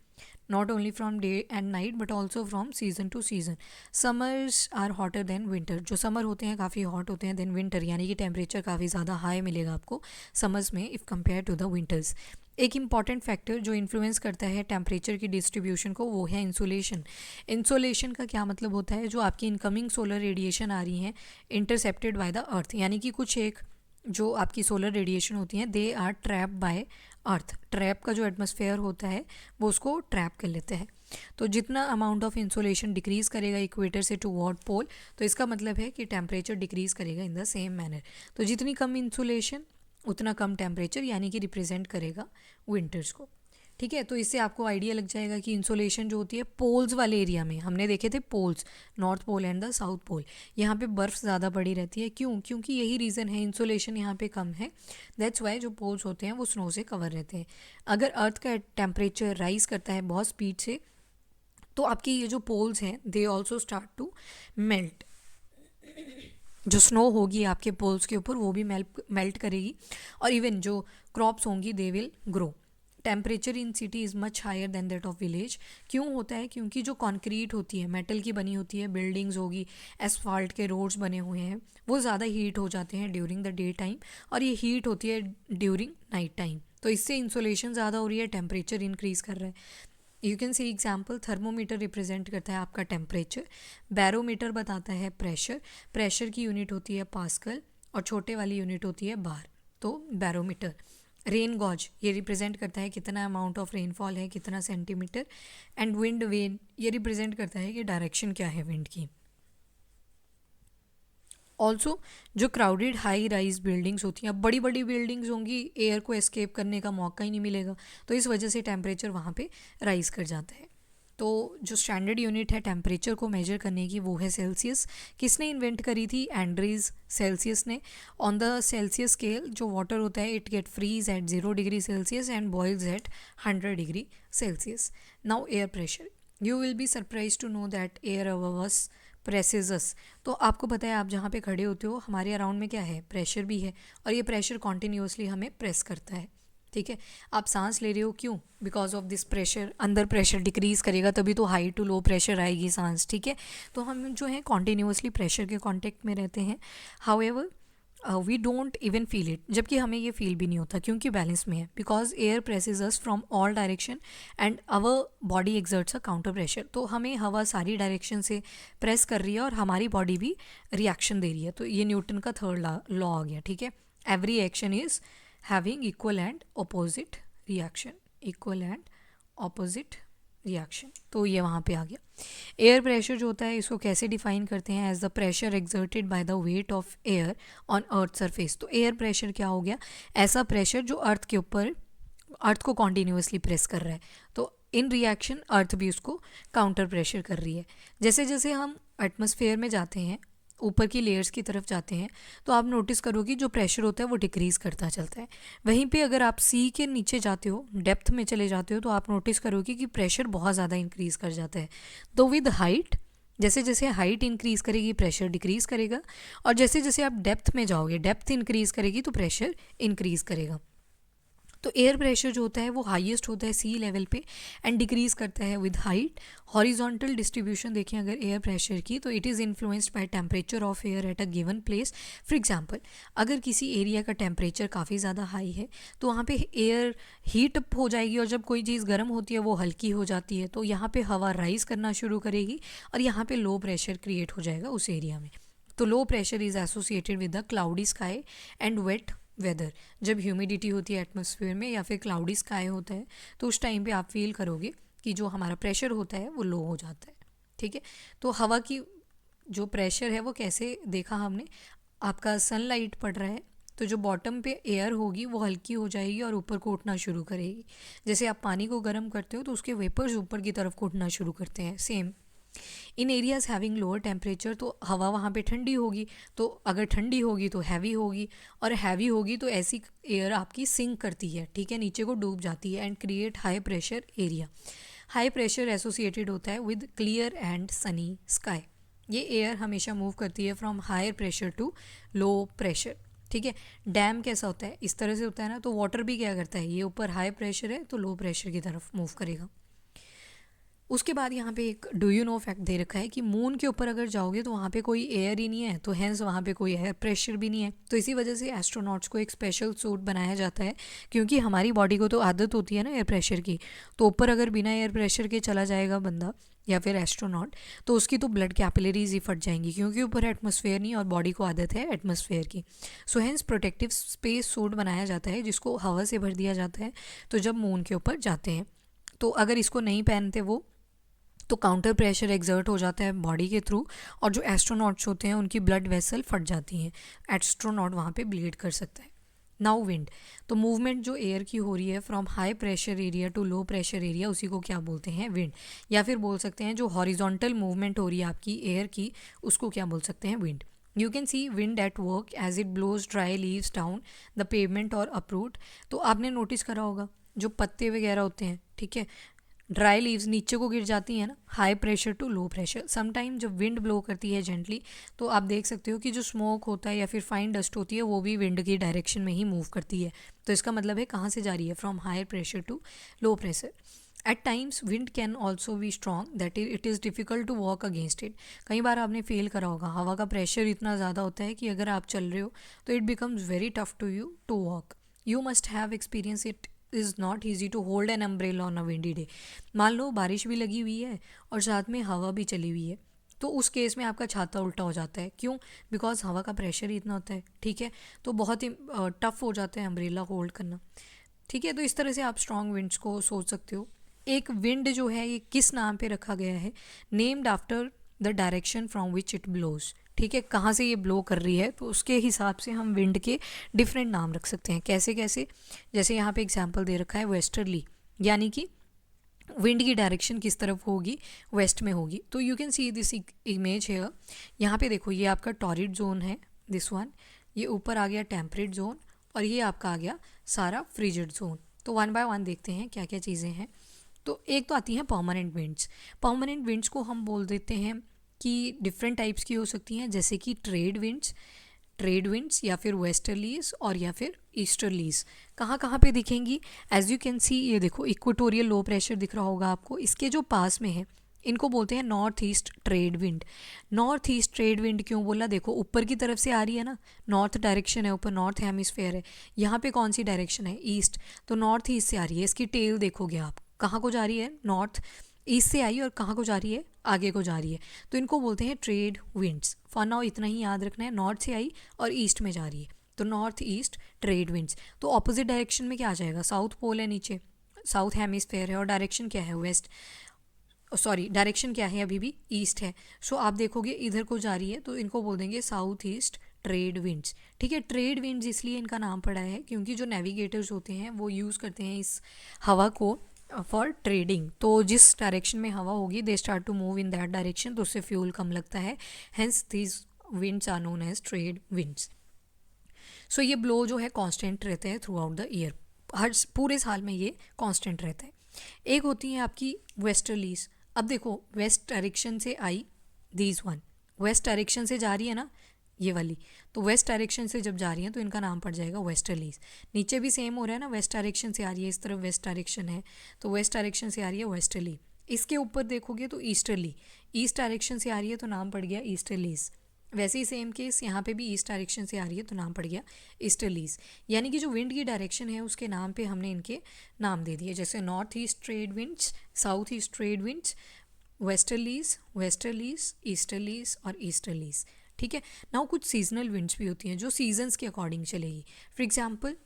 not only from day and night but also from season to season. Summers are hotter than winter. जो summer होते हैं काफ़ी hot होते हैं देन विंटर, यानी कि टेम्परेचर काफ़ी ज़्यादा हाई मिलेगा आपको समर्स में if compare to the winters. एक इम्पॉर्टेंट फैक्टर जो इन्फ्लुएंस करता है टेम्परेचर की डिस्ट्रीब्यूशन को वो है इंसोलेशन। इंसोलेशन का क्या मतलब होता है? जो आपकी इनकमिंग सोलर रेडिएशन आ रही हैं इंटरसेप्टेड बाय द अर्थ, यानी कि कुछ एक जो आपकी सोलर रेडिएशन होती हैं they are trap by earth. Trap का जो एटमॉस्फेयर होता है वो उसको ट्रैप कर लेते हैं। तो जितना अमाउंट ऑफ इंसोलेशन डिक्रीज़ करेगा इक्वेटर से टुवर्ड पोल, तो इसका मतलब है कि टेम्परेचर डिक्रीज़ करेगा इन द सेम मैनर। तो जितनी कम इंसोलेशन उतना कम टेम्परेचर, यानी कि रिप्रेजेंट करेगा विंटर्स को। ठीक है, तो इससे आपको आइडिया लग जाएगा कि इंसोलेशन जो होती है पोल्स वाले एरिया में, हमने देखे थे poles, north pole and the south pole, यहाँ पे बर्फ़ ज़्यादा पड़ी रहती है। क्यों? क्योंकि यही रीज़न है, इंसोलेशन यहाँ पे कम है, दैट्स वाई जो पोल्स होते हैं वो स्नो से कवर रहते हैं। अगर अर्थ का टेम्परेचर राइज करता है बहुत स्पीड से, तो आपके ये जो पोल्स हैं they also start to melt. जो स्नो होगी आपके पोल्स के ऊपर वो भी मेल्ट करेगी, और इवन जो क्रॉप्स होंगी they will grow. Temperature in city is much higher than that of village. क्यों होता है? क्योंकि जो कंक्रीट होती है, मेटल की बनी होती है, बिल्डिंग्स होगी, एसफाल्ट के रोड्स बने हुए हैं, वो ज़्यादा हीट हो जाते हैं ड्यूरिंग द डे टाइम, और ये हीट होती है ड्यूरिंग नाइट टाइम। तो इससे इंसोलेशन ज़्यादा हो रही है, टेम्परेचर इंक्रीज़ कर रहा है। You can C example, thermometer represent करता है आपका टेम्परेचर, बैरोमीटर बताता है प्रेशर, प्रेशर की यूनिट होती है पास्कल, और छोटे वाली यूनिट होती है बार, तो बैरोमीटर। रेन गॉज ये रिप्रेजेंट करता है कितना अमाउंट ऑफ रेनफॉल है, कितना सेंटीमीटर, एंड विंड वेन ये रिप्रेजेंट करता है कि डायरेक्शन क्या है विंड की। ऑल्सो जो क्राउडेड हाई राइज बिल्डिंग्स होती हैं, अब बड़ी बड़ी बिल्डिंग्स होंगी, एयर को एस्केप करने का मौका ही नहीं मिलेगा, तो इस वजह से टेम्परेचर वहाँ पे राइज कर जाता है। तो जो स्टैंडर्ड यूनिट है टेम्परेचर को मेजर करने की वो है सेल्सियस। किसने इन्वेंट करी थी? एंड्रीज सेल्सियस ने। ऑन द सेल्सियस स्केल जो वाटर होता है it get freeze at 0 degree Celsius and boils at 100 degree Celsius. Now air pressure, you will be surprise to know that air above us presses us. तो आपको पता है आप जहाँ पे खड़े होते हो हमारे अराउंड में क्या है? प्रेशर भी है, और ये प्रेशर कॉन्टीन्यूसली हमें प्रेस करता है। ठीक है। आप सांस ले रहे हो, क्यों? बिकॉज ऑफ दिस प्रेशर, अंदर प्रेशर डिक्रीज करेगा तभी तो हाई टू लो प्रेशर आएगी सांस, ठीक है। तो हम जो है कॉन्टीन्यूसली प्रेशर के कॉन्टेक्ट में रहते हैं, however we don't even feel it, जबकि हमें ये फील भी नहीं होता क्योंकि बैलेंस में है, because air presses us from all direction and our body exerts a counter pressure. तो हमें हवा सारी डायरेक्शन से प्रेस कर रही है और हमारी बॉडी भी रिएक्शन दे रही है। तो ये न्यूटन का थर्ड लॉ आ गया, ठीक है। Every action is having equal and opposite reaction, equal and opposite reaction. तो ये वहाँ पे आ गया। एयर प्रेशर जो होता है इसको कैसे डिफाइन करते हैं? As the pressure exerted by the weight of air on earth surface. तो एयर प्रेशर क्या हो गया? ऐसा प्रेशर जो अर्थ के ऊपर, अर्थ को कॉन्टीन्यूसली प्रेस कर रहा है। तो इन रिएक्शन अर्थ भी उसको काउंटर प्रेशर कर रही है। जैसे जैसे हम एटमॉस्फेयर में जाते हैं, ऊपर की लेयर्स की तरफ जाते हैं, तो आप नोटिस करोगे जो प्रेशर होता है वो डिक्रीज़ करता चलता है। वहीं पे अगर आप सी के नीचे जाते हो, डेप्थ में चले जाते हो, तो आप नोटिस करोगे कि प्रेशर बहुत ज़्यादा इंक्रीज़ कर जाता है। तो विद हाइट, जैसे जैसे हाइट इंक्रीज़ करेगी प्रेशर डिक्रीज़ करेगा, और जैसे जैसे आप डेप्थ में जाओगे, डेप्थ इंक्रीज़ करेगी तो प्रेशर इंक्रीज़ करेगा। तो एयर प्रेशर जो होता है वो हाईएस्ट होता है सी लेवल पे एंड डिक्रीज़ करता है विद हाइट। हॉरिजॉन्टल डिस्ट्रीब्यूशन देखें अगर एयर प्रेशर की, तो it is influenced by temperature of air at a given place. For example, अगर किसी एरिया का टेम्परेचर काफ़ी ज़्यादा हाई है तो वहाँ पे एयर हीट अप हो जाएगी, और जब कोई चीज़ गर्म होती है वो हल्की हो जाती है, तो यहाँ पे हवा राइज करना शुरू करेगी और यहाँ पे लो प्रेशर क्रिएट हो जाएगा उस एरिया में। तो low pressure is associated with the cloudy sky and wet weather. जब ह्यूमिडिटी होती है एटमॉस्फेयर में या फिर क्लाउडी स्काई होता है, तो उस टाइम पे आप फील करोगे कि जो हमारा प्रेशर होता है वो लो हो जाता है, ठीक है। तो हवा की जो प्रेशर है वो कैसे देखा हमने? आपका सनलाइट पड़ रहा है तो जो बॉटम पे एयर होगी वो हल्की हो जाएगी और ऊपर को उठना शुरू करेगी। जैसे आप पानी को गर्म करते हो तो उसके वेपर्स ऊपर की तरफ को उठना शुरू करते हैं, सेम। इन एरियाज़ हैविंग लोअर टेम्परेचर, तो हवा वहाँ पे ठंडी होगी, तो अगर ठंडी होगी तो हैवी होगी, और हैवी होगी तो ऐसी एयर आपकी सिंक करती है, ठीक है, नीचे को डूब जाती है and create high pressure area. High pressure associated होता है with clear and sunny sky. ये एयर हमेशा मूव करती है from higher pressure to low pressure, ठीक है। डैम कैसा होता है? इस तरह से होता है ना। तो वाटर भी क्या करता है, ये ऊपर हाई प्रेशर है तो लो प्रेशर की तरफ मूव करेगा। उसके बाद यहाँ पे एक do you know fact they रखा है कि मून के ऊपर अगर जाओगे तो वहाँ पे कोई एयर ही नहीं है, तो हैंस वहाँ पे कोई एयर प्रेशर भी नहीं है। तो इसी वजह से एस्ट्रोनॉट्स को एक स्पेशल सूट बनाया जाता है, क्योंकि हमारी बॉडी को तो आदत होती है ना एयर प्रेशर की। तो ऊपर अगर बिना एयर प्रेशर के चला जाएगा बंदा या फिर एस्ट्रोनॉट, तो उसकी तो ब्लड कैपिलरीज ही फट जाएंगी, क्योंकि ऊपर एटमॉस्फेयर नहीं और बॉडी को आदत है एटमॉस्फेयर की। So hence protective space suit बनाया जाता है जिसको हवा से भर दिया जाता है। तो जब मून के ऊपर जाते हैं तो अगर इसको नहीं पहनते वो, तो काउंटर प्रेशर एक्सर्ट हो जाता है बॉडी के थ्रू, और जो एस्ट्रोनॉट्स होते हैं उनकी ब्लड वेसल फट जाती हैं, एस्ट्रोनॉट वहाँ पे ब्लीड कर सकता है। नाउ विंड, तो मूवमेंट जो एयर की हो रही है from high pressure area to low pressure area, उसी को क्या बोलते हैं? विंड। या फिर बोल सकते हैं जो हॉरिजॉन्टल मूवमेंट हो रही है आपकी एयर की, उसको क्या बोल सकते हैं? Wind. You can see wind at work as it blows dry leaves down the pavement और अपरूट। तो आपने नोटिस करा होगा जो पत्ते वगैरह होते हैं, ठीक है, ड्राई लीव्स नीचे को गिर जाती हैं ना, high pressure to low pressure. Sometime जब विंड ब्लो करती है जेंटली, तो आप देख सकते हो कि जो स्मोक होता है या फिर फाइन डस्ट होती है वो भी विंड की डायरेक्शन में ही मूव करती है। तो इसका मतलब है कहाँ से जा रही है? From higher pressure to low pressure. At times wind can also be strong that it is difficult to walk against it. कई बार आपने फील करा होगा हवा का प्रेशर इतना ज़्यादा होता है कि अगर आप चल रहे हो तो it becomes very tough to you to walk. You must have experience it is not easy to hold an umbrella on a windy day. मान लो बारिश भी लगी हुई है और साथ में हवा भी चली हुई है, तो उस केस में आपका छाता उल्टा हो जाता है। क्यों? बिकॉज हवा का प्रेशर ही इतना होता है, ठीक है। तो बहुत ही टफ हो जाता है अम्ब्रेला होल्ड करना, ठीक है। तो इस तरह से आप स्ट्रॉन्ग विंड्स को सोच सकते हो। एक विंड जो है ये किस नाम पे रखा गया है? Named after the direction from which it blows, ठीक है, कहाँ से ये ब्लो कर रही है, तो उसके हिसाब से हम विंड के डिफरेंट नाम रख सकते हैं। कैसे कैसे? जैसे यहाँ पे एग्जांपल दे रखा है वेस्टर्ली, यानी कि विंड की डायरेक्शन किस तरफ होगी? वेस्ट में होगी। तो you can see this image है, यहाँ पे देखो ये आपका टॉरिड जोन है, दिस वन, ये ऊपर आ गया टेम्परेट जोन, और ये आपका आ गया सारा फ्रिजिड जोन। तो वन बाय वन देखते हैं क्या क्या चीज़ें हैं। तो एक तो आती हैं परमानेंट विंड्स। परमानेंट विंड्स को हम बोल देते हैं कि डिफरेंट टाइप्स की हो सकती हैं, जैसे कि ट्रेड विंड्स, ट्रेड विंड्स या फिर वेस्टर्लीज और या फिर ईस्टर्लीज कहाँ कहाँ पे दिखेंगी? एज यू कैन सी, ये देखो इक्वेटोरियल लो प्रेशर दिख रहा होगा आपको, इसके जो पास में है इनको बोलते हैं north east trade wind. North east trade wind क्यों बोला? देखो ऊपर की तरफ से आ रही है ना, नॉर्थ डायरेक्शन है, ऊपर नॉर्थ हेमिस्फेयर है, यहाँ पे कौन सी डायरेक्शन है? ईस्ट, तो नॉर्थ ईस्ट से आ रही है। इसकी टेल देखोगे आप कहाँ को जा रही है, नॉर्थ ईस्ट से आई और कहाँ को जा रही है, आगे को जा रही है, तो इनको बोलते हैं ट्रेड विंड्स। फॉर नाउ इतना ही याद रखना है, नॉर्थ से आई और ईस्ट में जा रही है, तो नॉर्थ ईस्ट ट्रेड विंड्स। तो ऑपोजिट डायरेक्शन में क्या आ जाएगा? साउथ पोल है नीचे, साउथ हेमिस्फेयर है, और डायरेक्शन क्या है? वेस्ट, सॉरी डायरेक्शन क्या है? अभी भी ईस्ट है। सो आप देखोगे इधर को जा रही है, तो इनको बोल देंगे साउथ ईस्ट ट्रेड विंड्स। ठीक है, ट्रेड विंड्स इसलिए इनका नाम पड़ा है क्योंकि जो नेविगेटर्स होते हैं वो यूज़ करते हैं इस हवा को फॉर ट्रेडिंग। तो जिस डायरेक्शन में हवा होगी they start to move in that direction, तो उससे फ्यूल कम लगता है, hence these winds are known as trade winds. So ये ब्लो जो है कांस्टेंट रहते हैं थ्रू आउट द ईयर, हर पूरे साल में ये कांस्टेंट रहता है। एक होती है आपकी वेस्टर्लीज। अब देखो वेस्ट डायरेक्शन से आई, दीज वन वेस्ट डायरेक्शन से जा रही है ना ये वाली, तो वेस्ट डायरेक्शन से जब जा रही है तो इनका नाम पड़ जाएगा वेस्टर्लीज। नीचे भी सेम हो रहा है ना, वेस्ट डायरेक्शन से आ रही है, इस तरफ वेस्ट डायरेक्शन है, तो वेस्ट डायरेक्शन से आ रही है वेस्टर्ली। इसके ऊपर देखोगे तो ईस्टर्ली, ईस्ट डायरेक्शन से आ रही है तो नाम पड़ गया ईस्टर्लीज। वैसे ही सेम केस यहाँ पे भी ईस्ट डायरेक्शन से आ रही है तो नाम पड़ गया ईस्टर्लीज। यानी कि जो विंड की डायरेक्शन है उसके नाम पे हमने इनके नाम दे दिए, जैसे north east trade winds, south east trade winds, westerlies, westerlies, easterlies और ईस्टर्लीज। ठीक है, नाउ कुछ सीजनल विंड्स भी होती हैं जो सीजन्स के अकॉर्डिंग चलेगी। फॉर एग्जाम्पल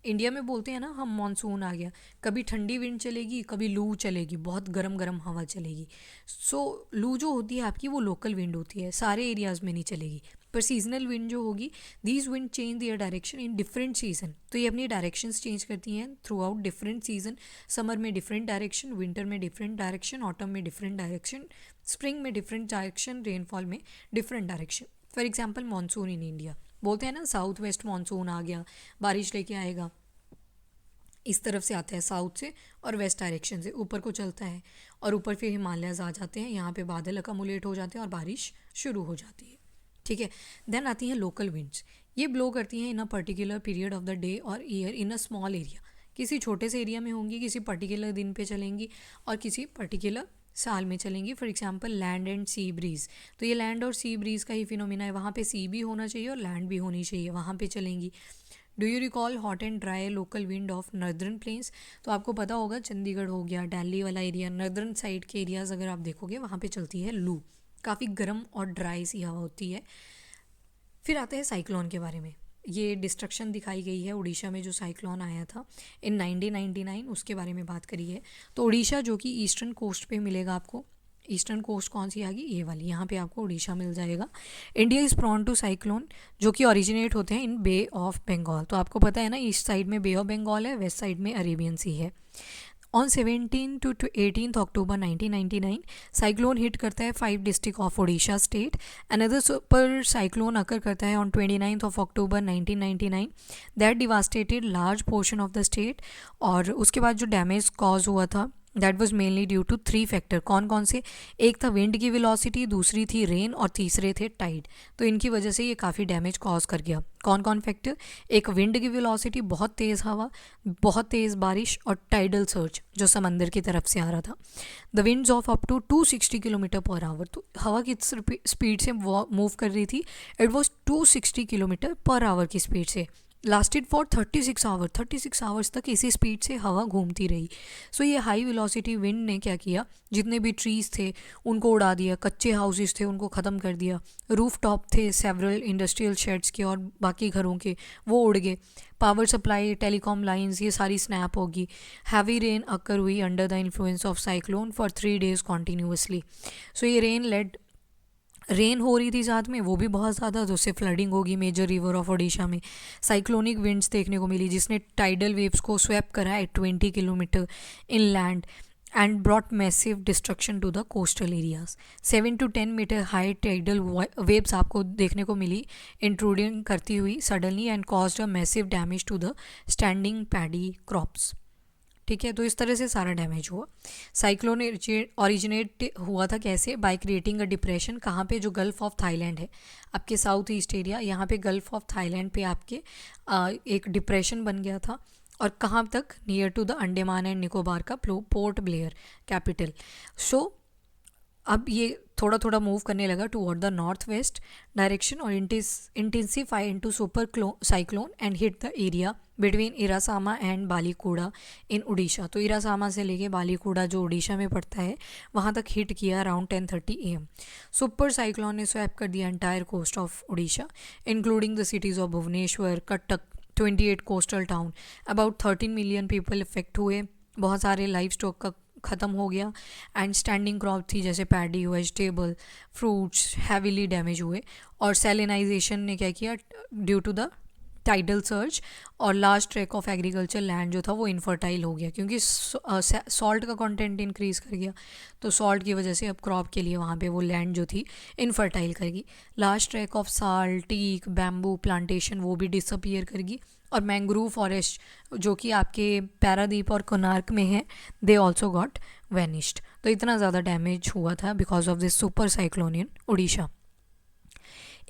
इंडिया में बोलते हैं ना हम, मानसून आ गया, कभी ठंडी विंड चलेगी, कभी लू चलेगी, बहुत गरम गरम हवा चलेगी। सो लू जो होती है आपकी वो लोकल विंड होती है, सारे एरियाज़ में नहीं चलेगी। पर सीजनल विंड जो होगी, these wind change their direction in different season, तो ये अपनी डायरेक्शंस चेंज करती हैं throughout different season. Summer में डिफरेंट डायरेक्शन, विंटर में डिफरेंट डायरेक्शन, ऑटम में डिफरेंट डायरेक्शन, स्प्रिंग में डिफरेंट डायरेक्शन, रेनफॉल में different direction. For example monsoon in India, बोलते हैं ना साउथ वेस्ट मानसून आ गया, बारिश लेके आएगा, इस तरफ से आता है साउथ से और वेस्ट डायरेक्शन से ऊपर को चलता है, और ऊपर फिर हिमालयाज आ जाते हैं, यहाँ पे बादल अकमुलेट हो जाते हैं और बारिश शुरू हो जाती है। ठीक है, देन आती हैं लोकल विंड्स। ये ब्लो करती हैं in a particular period of the day और year in a small area, किसी छोटे से एरिया में होंगी, किसी पर्टिकुलर दिन पे चलेंगी और किसी पर्टिकुलर साल में चलेंगी। For example land and sea breeze, तो ये लैंड और सी ब्रीज का ही फिनोमिना है, वहाँ पे सी भी होना चाहिए और लैंड भी होनी चाहिए, वहाँ पे चलेंगी। Do you recall hot and dry local wind of northern plains? तो आपको पता होगा चंडीगढ़ हो गया, दिल्ली वाला एरिया, नर्दर्न साइड के एरियाज़ अगर आप देखोगे वहाँ पे चलती है लू, काफ़ी गर्म और ड्राई सी हवा होती है। फिर आते हैं साइक्लोन के बारे में। ये डिस्ट्रक्शन दिखाई गई है उड़ीसा में जो साइक्लोन आया था इन 1999, उसके बारे में बात करी है। तो उड़ीसा जो कि ईस्टर्न कोस्ट पे मिलेगा आपको, ईस्टर्न कोस्ट कौन सी आ गई? ये वाली, यहाँ पे आपको उड़ीसा मिल जाएगा। India is prone to cyclone जो कि ओरिजिनेट होते हैं इन बे ऑफ बंगाल। तो आपको पता है ना, ईस्ट साइड में बे ऑफ बंगाल है, वेस्ट साइड में अरेबियन सी है। On 17 to 18 October 1999 cyclone hit करता है 5 district of Orissa state. Another super cyclone occur करता है on 29 October 1999 that devastated large portion of the state. और उसके बाद जो डैमेज कॉज हुआ था that was mainly due to 3 factor. कौन कौन से? एक था विंड की वेलोसिटी, दूसरी थी रेन और तीसरे थे टाइड। तो इनकी वजह से ये काफ़ी डैमेज कॉज कर गया। कौन कौन फैक्टर? एक विंड की वेलोसिटी, बहुत तेज़ हवा, बहुत तेज़ बारिश, और टाइडल सर्ज जो समंदर की तरफ से आ रहा था। The winds of up to 260 kilometer per hour, तो हवा किस स्पीड से मूव कर रही थी? It was 260 kilometer per hour की स्पीड से। लास्टेड फॉर 36 आवर, 36 आवर्स तक इसी स्पीड से हवा घूमती रही। सो ये हाई वेलोसिटी विंड ने क्या किया, जितने भी ट्रीज़ थे उनको उड़ा दिया, कच्चे हाउसेस थे उनको ख़त्म कर दिया, रूफ टॉप थे सेवरल इंडस्ट्रियल शेड्स के और बाकी घरों के, वो उड़ गए। पावर सप्लाई, टेलीकॉम लाइंस, ये सारी स्नैप होगी। हैवी रेन अकर हुई under the influence of cyclone for 3 days continuously. So ये रेन हो रही थी साथ में, वो भी बहुत ज़्यादा, तो उससे फ्लडिंग होगी मेजर रिवर ऑफ ओडिशा में। साइक्लोनिक विंड्स देखने को मिली जिसने टाइडल वेव्स को स्वेप करा है 20 kilometer inland and brought massive destruction to the coastal areas. 7 to 10 meter high tidal waves आपको देखने को मिली इंट्रूडिंग करती हुई suddenly and caused a massive damage to the standing paddy crops. ठीक है। तो इस तरह से सारा डैमेज हुआ। साइक्लोन ओरिजिनेट हुआ था कैसे? By creating a depression. कहाँ पे? जो गल्फ ऑफ थाईलैंड है आपके साउथ ईस्ट एरिया, यहाँ पे गल्फ ऑफ थाईलैंड पे आपके एक डिप्रेशन बन गया था। और कहाँ तक? Near to the Andaman and Nicobar का पोर्ट ब्लेयर कैपिटल। सो अब ये थोड़ा थोड़ा मूव करने लगा toward the north west direction और intensify into super cyclone and hit the area between Erasama and Balikuda in Orissa. तो इरासामा से लेके बालीकुडा जो उड़ीसा में पड़ता है वहाँ तक हिट किया अराउंड 10:30 AM। सुपर साइक्लोन ने स्वैप कर दिया entire coast of Orissa including the cities of Bhubaneswar, Cuttack, 28 coastal town. About 13 million people affect हुए। बहुत सारे लाइफ स्टॉक का ख़त्म हो गया एंड स्टैंडिंग क्रॉप थी जैसे paddy, vegetable, fruits heavily damage हुए। और सेलिनाइजेशन ने क्या किया? Due to the tidal surge और large track of agriculture land जो था वो इनफर्टाइल हो गया क्योंकि सॉल्ट का कंटेंट इंक्रीज़ कर गया। तो सॉल्ट की वजह से अब क्रॉप के लिए वहाँ पे वो लैंड जो थी इनफर्टाइल करेगी। Large track of salt, teak, bamboo plantation वो भी डिसअपियर करेगी। और मैंग्रोव फॉरेस्ट जो कि आपके पैरादीप और कोणार्क में है, दे ऑल्सो गॉट वेनिश्ड। तो इतना ज़्यादा डैमेज हुआ था because of this super cyclone in Orissa.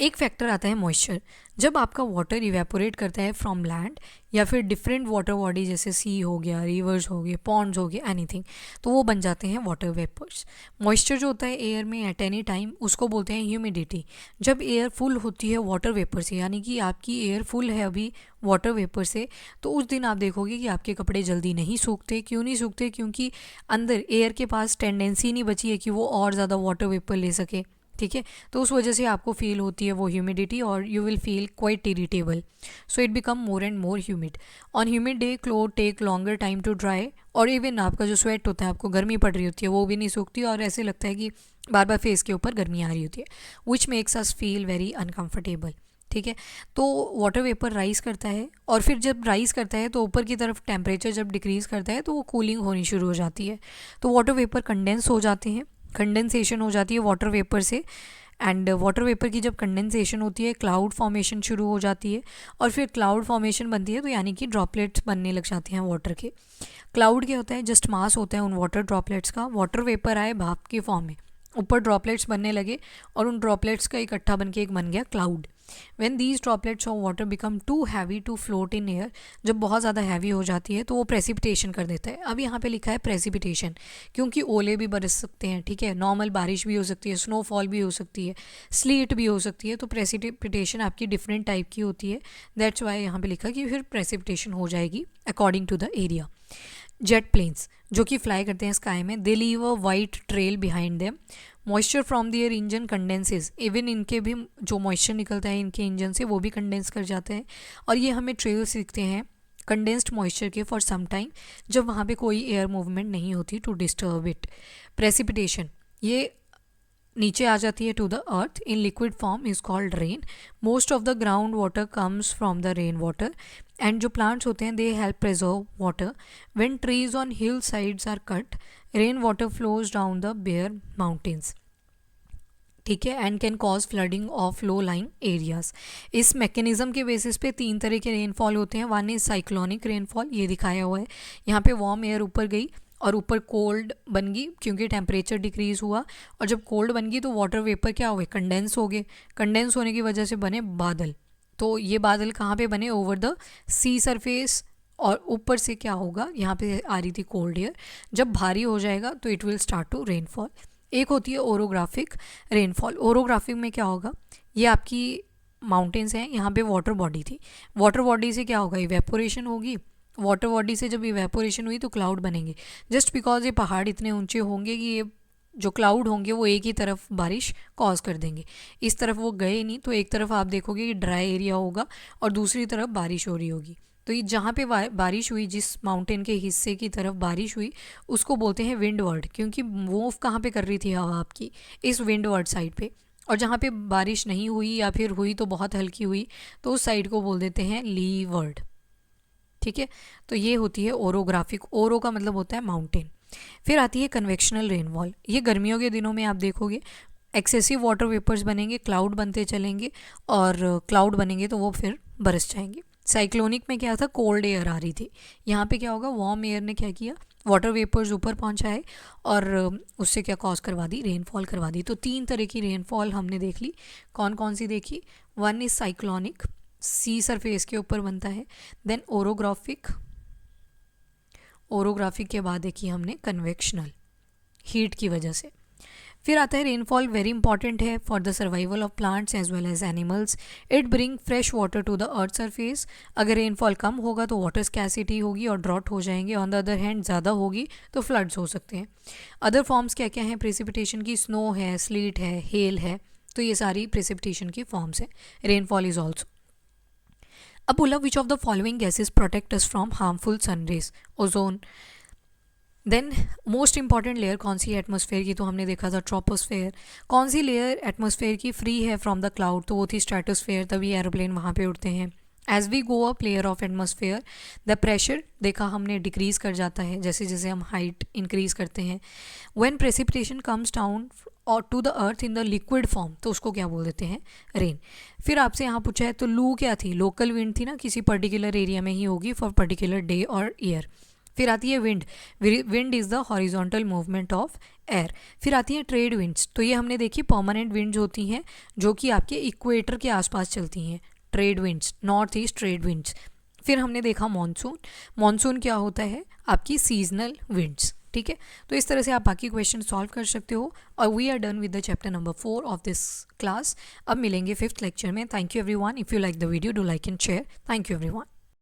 एक फैक्टर आता है मॉइस्चर। जब आपका वाटर इवेपोरेट करता है फ्रॉम लैंड या फिर डिफरेंट वाटर बॉडी जैसे सी हो गया, रिवर्स हो गए, पॉन्ड्स हो गए, एनीथिंग, तो वो बन जाते हैं वाटर वेपर्स। मॉइस्चर जो होता है एयर में एट एनी टाइम उसको बोलते हैं ह्यूमिडिटी। जब एयर फुल होती है वाटर वेपर से, यानी कि आपकी एयर फुल है अभी वाटर वेपर से, तो उस दिन आप देखोगे कि आपके कपड़े जल्दी नहीं सूखते। क्यों नहीं सूखते? क्योंकि अंदर एयर के पास टेंडेंसी नहीं बची है कि वो और ज़्यादा वाटर वेपर ले सके। ठीक है, तो उस वजह से आपको फील होती है वो ह्यूमिडिटी और you will feel quite irritable. So it become more and more humid. On humid day cloth take longer time to dry. और इवन आपका जो स्वेट होता है, आपको गर्मी पड़ रही होती है, वो भी नहीं सूखती और ऐसे लगता है कि बार बार फेस के ऊपर गर्मी आ रही होती है, which makes us feel very uncomfortable. ठीक है, तो वाटर वेपर राइज करता है और फिर जब राइज करता है तो ऊपर की तरफ टेम्परेचर जब डिक्रीज़ करता है तो वो कूलिंग होनी शुरू हो जाती है। तो वाटर वेपर कंडेंस हो जाते हैं, कंडेंसेशन हो जाती है वाटर वेपर से। एंड वाटर वेपर की जब कंडेंसेशन होती है क्लाउड फॉर्मेशन शुरू हो जाती है और फिर क्लाउड फॉर्मेशन बनती है, तो यानी कि ड्रॉपलेट्स बनने लग जाते हैं वाटर के। क्लाउड क्या होता है? जस्ट मास होता है उन वाटर ड्रॉपलेट्स का। वाटर वेपर आए भाप के फॉर्म में, ऊपर ड्रॉपलेट्स बनने लगे और उन ड्रॉपलेट्स का इकट्ठा बन के एक बन गया cloud. When these droplets of water become too heavy to float in air, जब बहुत ज़्यादा हैवी हो जाती है तो वो प्रेसिपिटेशन कर देता है। अब यहाँ पे लिखा है प्रेसिपिटेशन क्योंकि ओले भी बरस सकते हैं। ठीक है, नॉर्मल बारिश भी हो सकती है, स्नोफॉल भी हो सकती है, स्लीट भी हो सकती है। तो प्रेसिपिटेशन आपकी डिफरेंट टाइप की होती है। दैट्स वाई यहाँ पे लिखा कि फिर प्रेसिपिटेशन हो जाएगी according to the area. Jet planes जो कि फ्लाई करते हैं स्काई में, they leave a white trail behind them. Moisture from their engine condenses. Even इनके भी जो मॉइस्चर निकलता है इनके इंजन से वो भी कंडेंस कर जाते हैं और ये हमें ट्रेल्स दिखते हैं कंडेंस्ड मॉइस्चर के फॉर सम टाइम, जब वहाँ पे कोई एयर मूवमेंट नहीं होती टू डिस्टर्ब इट। प्रेसिपिटेशन ये नीचे आ जाती है to the earth in liquid form is called rain. Most of the ground water comes from the rain water and जो प्लांट्स होते हैं they help preserve water. When trees on hill sides are cut, rain water flows down the bare mountains. ठीक है, and can cause flooding of low lying areas. इस mechanism के basis पे 3 तरह के रेनफॉल होते हैं। वन इज साइक्लोनिक रेनफॉल, ये दिखाया हुआ है। यहाँ पे वार्म एयर ऊपर गई और ऊपर कोल्ड बन गई क्योंकि टेम्परेचर डिक्रीज़ हुआ और जब कोल्ड बन गई तो वाटर वेपर क्या हुए? कंडेंस हो गए। कंडेंस होने की वजह से बने बादल। तो ये बादल कहाँ पे बने? Over the sea surface. और ऊपर से क्या होगा? यहाँ पे आ रही थी कोल्ड एयर, जब भारी हो जाएगा तो it will start to rainfall. एक होती है ओरोग्राफिक रेनफॉल। ओरोग्राफिक में क्या होगा? ये आपकी माउंटेन्स हैं, यहाँ पे वाटर बॉडी थी। वाटर बॉडी से क्या होगा? इवेपोरेशन होगी। वाटर बॉडी से जब इवेपोरेशन हुई तो क्लाउड बनेंगे। जस्ट बिकॉज ये पहाड़ इतने ऊंचे होंगे कि ये जो क्लाउड होंगे वो एक ही तरफ बारिश कॉज कर देंगे। इस तरफ वो गए नहीं, तो एक तरफ आप देखोगे कि ड्राई एरिया होगा और दूसरी तरफ बारिश हो रही होगी। तो ये जहाँ पे बारिश हुई, जिस माउंटेन के हिस्से की तरफ बारिश हुई, उसको बोलते हैं विंड वर्ड, क्योंकि मूव कहाँ पे कर रही थी हवा आपकी? इस विंड वर्ड साइड पे। और जहाँ पे बारिश नहीं हुई या फिर हुई तो बहुत हल्की हुई, तो उस साइड को बोल देते हैं ली वर्ड। ठीक है, तो ये होती है ओरोग्राफिक। ओरो का मतलब होता है माउंटेन। फिर आती है कन्वेक्शनल रेनफॉल। ये गर्मियों के दिनों में आप देखोगे एक्सेसिव वाटर वेपर्स बनेंगे, क्लाउड बनते चलेंगे और क्लाउड बनेंगे तो वो फिर बरस जाएंगे। साइक्लोनिक में क्या था, कोल्ड एयर आ रही थी, यहाँ पे क्या होगा, वार्म एयर ने क्या किया, वाटर वेपर्स ऊपर पहुँचाए और उससे क्या कॉज करवा दी, रेनफॉल करवा दी। तो 3 तरह की रेनफॉल हमने देख ली। कौन कौन सी देखी? One is cyclonic, sea surface के ऊपर बनता है। देन ओरोग्राफिक, ओरोग्राफिक के बाद देखी हमने कन्वेक्शनल, हीट की वजह से। फिर आता है रेनफॉल, वेरी इंपॉर्टेंट है for the survival of plants as well as animals. It bring fresh water to the earth surface. अगर रेनफॉल कम होगा तो वाटर स्कैसिटी होगी और ड्रॉट हो जाएंगे। ऑन द अदर हैंड ज़्यादा होगी तो फ्लड्स हो सकते हैं। अदर फॉर्म्स क्या क्या हैं प्रेसिपिटेशन की? स्नो है, स्लीट है, हेल है, तो ये सारी प्रेसिपिटेशन की फॉर्म्स है। Rainfall is also. अब बोला which of the following gases protect us from harmful sun rays? Ozone. Then most important layer कौन सी है एटमॉस्फेयर की? तो हमने देखा था ट्रोपोस्फेयर। कौन सी लेयर एटमॉस्फेयर की फ्री है फ्रॉम द क्लाउड? तो वो थी स्ट्रेटोस्फेयर, तभी एरोप्लेन वहाँ पे उड़ते हैं। As we go up layer of atmosphere, the pressure देखा हमने डिक्रीज कर जाता है जैसे जैसे हम हाइट इंक्रीज करते हैं। व्हेन प्रेसिपिटेशन कम्स डाउन और to the earth in the liquid form, तो उसको क्या बोल देते हैं? रेन। फिर आपसे यहाँ पूछा है तो लू क्या थी? लोकल विंड थी ना, किसी पर्टिकुलर एरिया में ही होगी फॉर पर्टिकुलर डे और ईयर। फिर आती है wind, wind is the horizontal movement of air. फिर आती है ट्रेड विंड्स, तो ये हमने देखी परमानेंट विंड्स होती हैं जो कि आपके इक्वेटर के आसपास चलती हैं, trade winds, north east trade winds. फिर हमने देखा मॉनसून, मॉनसून क्या होता है? आपकी सीजनल विंड्स। ठीक है, तो इस तरह से आप बाकी क्वेश्चन सॉल्व कर सकते हो। और we are done with the chapter number 4 of this class. अब मिलेंगे 5th लेक्चर में। Thank you everyone. If you like the video do like and share. Thank you everyone.